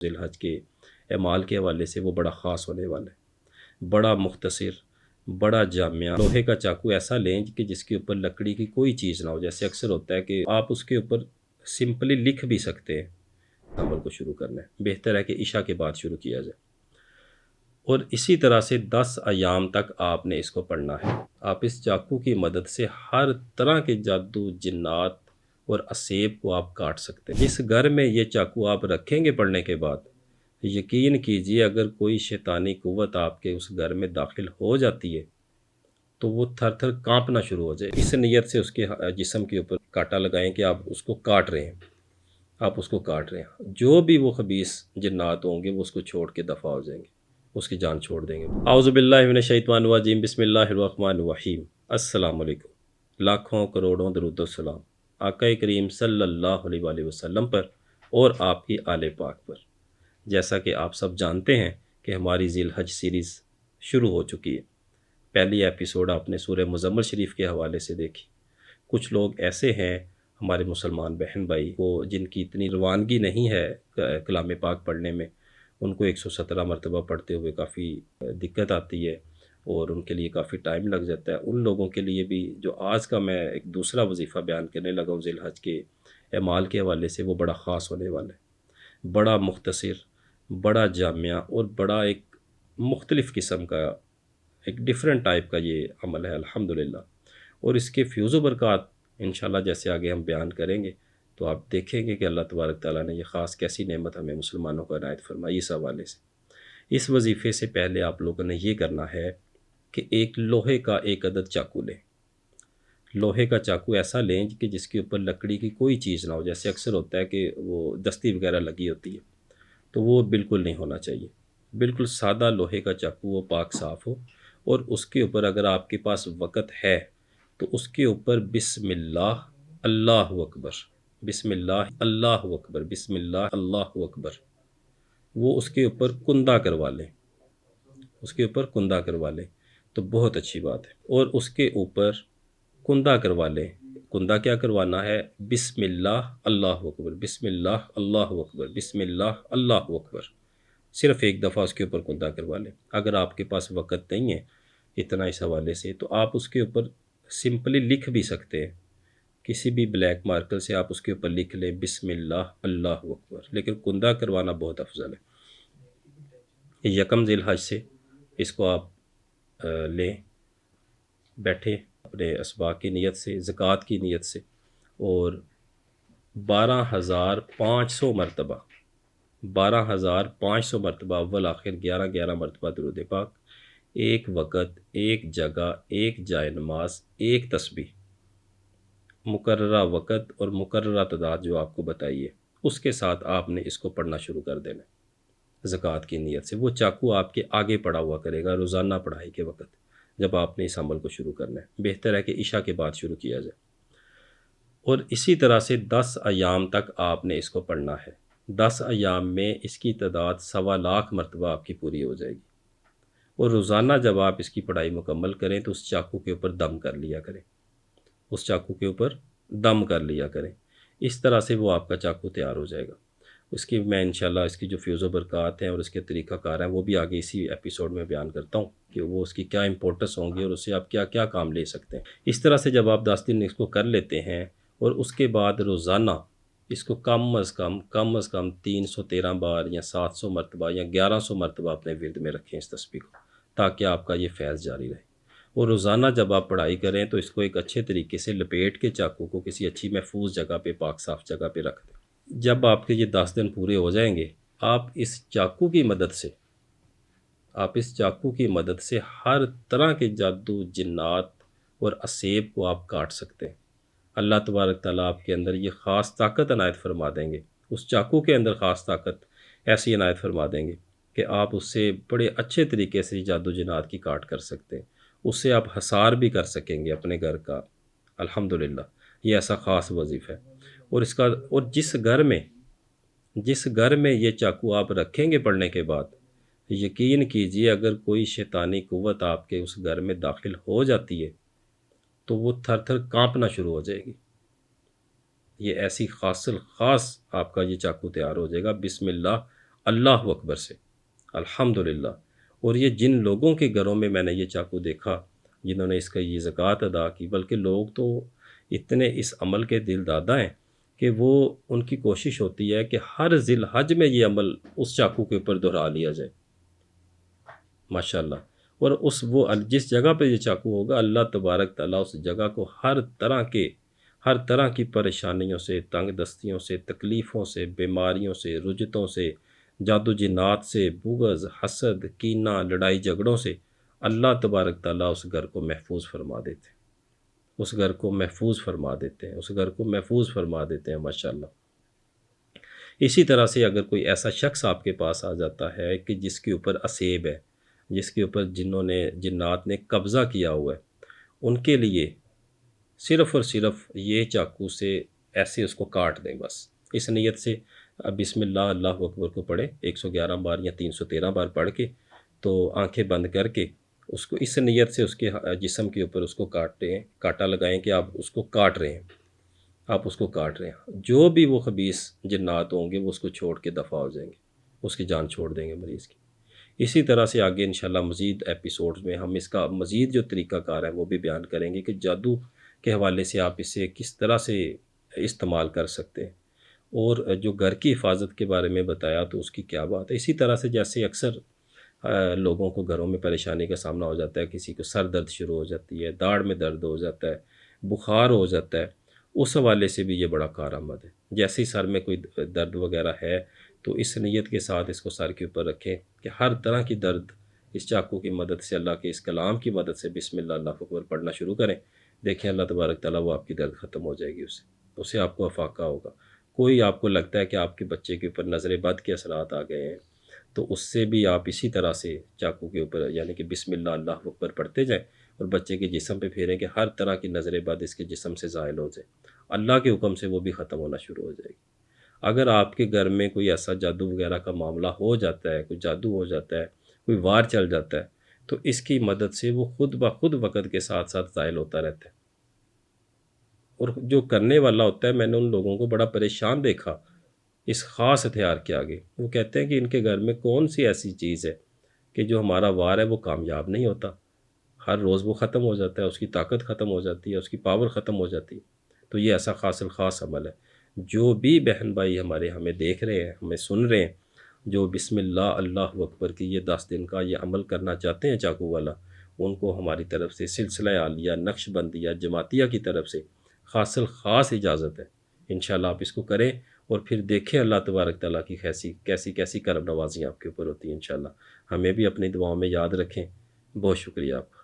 ذی الحج کے اعمال کے حوالے سے وہ بڑا خاص ہونے والا ہے، بڑا مختصر، بڑا جامع لوہے کا چاقو ایسا لیں کہ جس کے اوپر لکڑی کی کوئی چیز نہ ہو۔ جیسے اکثر ہوتا ہے کہ آپ اس کے اوپر سمپلی لکھ بھی سکتے ہیں۔ عمل کو شروع کرنا ہے، بہتر ہے کہ عشاء کے بعد شروع کیا جائے، اور اسی طرح سے 10 ایام تک آپ نے اس کو پڑھنا ہے۔ آپ اس چاقو کی مدد سے ہر طرح کے جادو، جنات اور اسیب کو آپ کاٹ سکتے ہیں۔ جس گھر میں یہ چاقو آپ رکھیں گے پڑھنے کے بعد، یقین کیجئے اگر کوئی شیطانی قوت آپ کے اس گھر میں داخل ہو جاتی ہے تو وہ تھر تھر کانپنا شروع ہو جائے۔ اس نیت سے اس کے جسم کے اوپر کاٹا لگائیں کہ آپ اس کو کاٹ رہے ہیں، آپ اس کو کاٹ رہے ہیں۔ جو بھی وہ خبیث جنات ہوں گے وہ اس کو چھوڑ کے دفع ہو جائیں گے، اس کی جان چھوڑ دیں گے۔ اعوذ باللہ من الشیطان الرجیم، بسم اللہ الرحمن الرحیم۔ السلام علیکم، لاکھوں کروڑوں درود و سلام آقا کریم صلی اللہ علیہ وآلہ وسلم پر اور آپ کی آل پاک پر۔ جیسا کہ آپ سب جانتے ہیں کہ ہماری ذی الحج سیریز شروع ہو چکی ہے۔ پہلی ایپیسوڈ آپ نے سورہ مزمل شریف کے حوالے سے دیکھی۔ کچھ لوگ ایسے ہیں ہمارے مسلمان بہن بھائی کو جن کی اتنی روانگی نہیں ہے کلام پاک پڑھنے میں، ان کو 117 مرتبہ پڑھتے ہوئے کافی دقت آتی ہے اور ان کے لیے کافی ٹائم لگ جاتا ہے۔ ان لوگوں کے لیے بھی جو آج کا میں ایک دوسرا وظیفہ بیان کرنے لگا ہوں ذی الحج کے اعمال کے حوالے سے، وہ بڑا خاص ہونے والا ہے، بڑا مختصر، بڑا جامع اور بڑا ایک مختلف قسم کا، ایک ڈیفرنٹ ٹائپ کا یہ عمل ہے الحمدللہ۔ اور اس کے فیوز و برکات انشاءاللہ جیسے آگے ہم بیان کریں گے تو آپ دیکھیں گے کہ اللہ تبارک تعالیٰ نے یہ خاص کیسی نعمت ہمیں مسلمانوں کو عنایت فرمائی اس حوالے سے۔ اس وظیفے سے پہلے آپ لوگوں نے یہ کرنا ہے کہ ایک لوہے کا ایک عدد چاقو لیں۔ لوہے کا چاقو ایسا لیں کہ جس کے اوپر لکڑی کی کوئی چیز نہ ہو۔ جیسے اکثر ہوتا ہے کہ وہ دستی وغیرہ لگی ہوتی ہے، تو وہ بالکل نہیں ہونا چاہیے۔ بالکل سادہ لوہے کا چاقو، وہ پاک صاف ہو، اور اس کے اوپر اگر آپ کے پاس وقت ہے تو اس کے اوپر بسم اللہ اللہ اکبر، بسم اللہ اللہ اکبر، بسم اللہ اللہ اکبر، وہ اس کے اوپر کندہ کروا لیں، اس کے اوپر کندہ کروا لیں تو بہت اچھی بات ہے۔ اور اس کے اوپر کندہ کروا لیں۔ کندہ کیا کروانا ہے؟ بسم اللہ اللہ اکبر، بسم اللہ اللہ اکبر، بسم اللہ اللہ اکبر، صرف ایک دفعہ اس کے اوپر کندہ کروا لیں۔ اگر آپ کے پاس وقت نہیں ہے اتنا اس حوالے سے تو آپ اس کے اوپر سمپلی لکھ بھی سکتے ہیں، کسی بھی بلیک مارکر سے آپ اس کے اوپر لکھ لیں بسم اللہ اللہ اکبر، لیکن کندہ کروانا بہت افضل ہے۔ یکم ذی الحج سے اس کو آپ لیں، بیٹھیں اپنے اسباق کی نیت سے، زکوٰۃ کی نیت سے، اور 12,500 مرتبہ، 12,500 مرتبہ اول آخر 11 مرتبہ درود پاک، ایک وقت، ایک جگہ، ایک جائے نماز، ایک تسبیح، مقررہ وقت اور مقررہ تعداد جو آپ کو بتائیے، اس کے ساتھ آپ نے اس کو پڑھنا شروع کر دینا ہے زکوٰۃ کی نیت سے۔ وہ چاقو آپ کے آگے پڑا ہوا کرے گا روزانہ پڑھائی کے وقت جب آپ نے اس عمل کو شروع کرنا ہے۔ بہتر ہے کہ عشاء کے بعد شروع کیا جائے، اور اسی طرح سے 10 ایام تک آپ نے اس کو پڑھنا ہے۔ 10 ایام میں اس کی تعداد 1.25 مرتبہ آپ کی پوری ہو جائے گی، اور روزانہ جب آپ اس کی پڑھائی مکمل کریں تو اس چاقو کے اوپر دم کر لیا کریں، اس چاقو کے اوپر دم کر لیا کریں۔ اس طرح سے وہ آپ کا چاقو تیار ہو جائے گا۔ اس کی میں انشاءاللہ اس کی جو فیوز و برکات ہیں اور اس کے طریقہ کار ہیں وہ بھی آگے اسی ایپیسوڈ میں بیان کرتا ہوں کہ وہ اس کی کیا امپورٹنس ہوں گی اور اس سے آپ کیا کیا کام لے سکتے ہیں۔ اس طرح سے جب آپ 10 دن اس کو کر لیتے ہیں اور اس کے بعد روزانہ اس کو کم از کم 313 بار یا 700 مرتبہ یا 1100 مرتبہ اپنے ورد میں رکھیں اس تسبیح کو، تاکہ آپ کا یہ فیض جاری رہے۔ اور روزانہ جب آپ پڑھائی کریں تو اس کو ایک اچھے طریقے سے لپیٹ کے چاقو کو کسی اچھی محفوظ جگہ پہ، پاک صاف جگہ پہ رکھ دیں۔ جب آپ کے یہ 10 دن پورے ہو جائیں گے، آپ اس چاقو کی مدد سے ہر طرح کے جادو، جنات اور اسیب کو آپ کاٹ سکتے ہیں۔ اللہ تبارک تعالیٰ آپ کے اندر یہ خاص طاقت عنایت فرما دیں گے، اس چاقو کے اندر خاص طاقت ایسی عنایت فرما دیں گے کہ آپ اس سے بڑے اچھے طریقے سے جادو جنات کی کاٹ کر سکتے ہیں، اس سے آپ حصار بھی کر سکیں گے اپنے گھر کا الحمدللہ۔ یہ ایسا خاص وظیفہ ہے، اور جس گھر میں یہ چاقو آپ رکھیں گے پڑھنے کے بعد، یقین کیجئے اگر کوئی شیطانی قوت آپ کے اس گھر میں داخل ہو جاتی ہے تو وہ تھر تھر کانپنا شروع ہو جائے گی۔ یہ ایسی خاص آپ کا یہ چاقو تیار ہو جائے گا۔ بسم اللہ اللہ اکبر سے، الحمدللہ۔ اور یہ جن لوگوں کے گھروں میں میں نے یہ چاقو دیکھا جنہوں نے اس کا یہ زکوٰۃ ادا کی، بلکہ لوگ تو اتنے اس عمل کے دل دادا ہیں کہ وہ ان کی کوشش ہوتی ہے کہ ہر ذی الحج میں یہ عمل اس چاقو کے اوپر دہرا لیا جائے، ماشاءاللہ۔ اور وہ جس جگہ پہ یہ چاقو ہوگا، اللہ تبارک تعالیٰ اس جگہ کو ہر طرح کی پریشانیوں سے، تنگ دستیوں سے، تکلیفوں سے، بیماریوں سے، رجتوں سے، جادو جنات سے، بغض، حسد، کینہ، لڑائی جھگڑوں سے اللہ تبارک تعالیٰ اس گھر کو محفوظ فرما دیتے ہیں، اس گھر کو محفوظ فرما دیتے ہیں، اس گھر کو محفوظ فرما دیتے ہیں، ماشاءاللہ۔ اسی طرح سے اگر کوئی ایسا شخص آپ کے پاس آ جاتا ہے کہ جس کے اوپر اسیب ہے، جس کے اوپر جنات نے قبضہ کیا ہوا ہے، ان کے لیے صرف اور صرف یہ چاقو سے ایسے اس کو کاٹ دیں، بس اس نیت سے بسم اللہ اللہ اکبر کو پڑھیں 111 بار یا 313 بار پڑھ کے، تو آنکھیں بند کر کے اس کو اس نیت سے اس کے جسم کے اوپر اس کو کاٹا لگائیں کہ آپ اس کو کاٹ رہے ہیں، آپ اس کو کاٹ رہے ہیں۔ جو بھی وہ خبیث جنات ہوں گے وہ اس کو چھوڑ کے دفع ہو جائیں گے، اس کی جان چھوڑ دیں گے مریض کی۔ اسی طرح سے آگے انشاءاللہ مزید ایپیسوڈز میں ہم اس کا مزید جو طریقہ کار ہے وہ بھی بیان کریں گے کہ جادو کے حوالے سے آپ اسے کس طرح سے استعمال کر سکتے ہیں، اور جو گھر کی حفاظت کے بارے میں بتایا تو اس کی کیا بات ہے۔ اسی طرح سے جیسے اکثر لوگوں کو گھروں میں پریشانی کا سامنا ہو جاتا ہے، کسی کو سر درد شروع ہو جاتی ہے، داڑھ میں درد ہو جاتا ہے، بخار ہو جاتا ہے، اس حوالے سے بھی یہ بڑا کارآمد ہے۔ جیسے ہی سر میں کوئی درد وغیرہ ہے تو اس نیت کے ساتھ اس کو سر کے اوپر رکھیں کہ ہر طرح کی درد اس چاقو کی مدد سے، اللہ کے اس کلام کی مدد سے بسم اللہ اللہ اکبر پڑھنا شروع کریں، دیکھیں اللہ تبارک تعالیٰ وہ آپ کی درد ختم ہو جائے گی، اسے آپ کو افاقہ ہوگا۔ کوئی آپ کو لگتا ہے کہ آپ کے بچے کے اوپر نظر بد کے اثرات آ گئے ہیں تو اس سے بھی آپ اسی طرح سے چاقو کے اوپر یعنی کہ بسم اللہ اللہ اکبر پڑھتے جائیں اور بچے کے جسم پہ پھیریں کہ ہر طرح کی نظر بد اس کے جسم سے زائل ہو جائے، اللہ کے حکم سے وہ بھی ختم ہونا شروع ہو جائے گی۔ اگر آپ کے گھر میں کوئی ایسا جادو وغیرہ کا معاملہ ہو جاتا ہے، کوئی جادو ہو جاتا ہے، کوئی وار چل جاتا ہے، تو اس کی مدد سے وہ خود بخود وقت کے ساتھ ساتھ زائل ہوتا رہتا ہے۔ اور جو کرنے والا ہوتا ہے، میں نے ان لوگوں کو بڑا پریشان دیکھا اس خاص ہتھیار کے آگے۔ وہ کہتے ہیں کہ ان کے گھر میں کون سی ایسی چیز ہے کہ جو ہمارا وار ہے وہ کامیاب نہیں ہوتا، ہر روز وہ ختم ہو جاتا ہے، اس کی طاقت ختم ہو جاتی ہے، اس کی پاور ختم ہو جاتی ہے۔ تو یہ ایسا خاص الخاص عمل ہے۔ جو بھی بہن بھائی ہمیں دیکھ رہے ہیں، ہمیں سن رہے ہیں، جو بسم اللہ اللہ اکبر کی یہ 10 دن کا یہ عمل کرنا چاہتے ہیں چاقو والا، ان کو ہماری طرف سے سلسلہ عالیہ نقش بندیہ جماعتیہ کی طرف سے خاص الخاص اجازت ہے۔ انشاءاللہ آپ اس کو کریں اور پھر دیکھیں اللہ تبارک تعالیٰ کی کیسی کرم نوازیاں آپ کے اوپر ہوتی ہیں۔ انشاءاللہ ہمیں بھی اپنی دعاؤں میں یاد رکھیں۔ بہت شکریہ آپ کا۔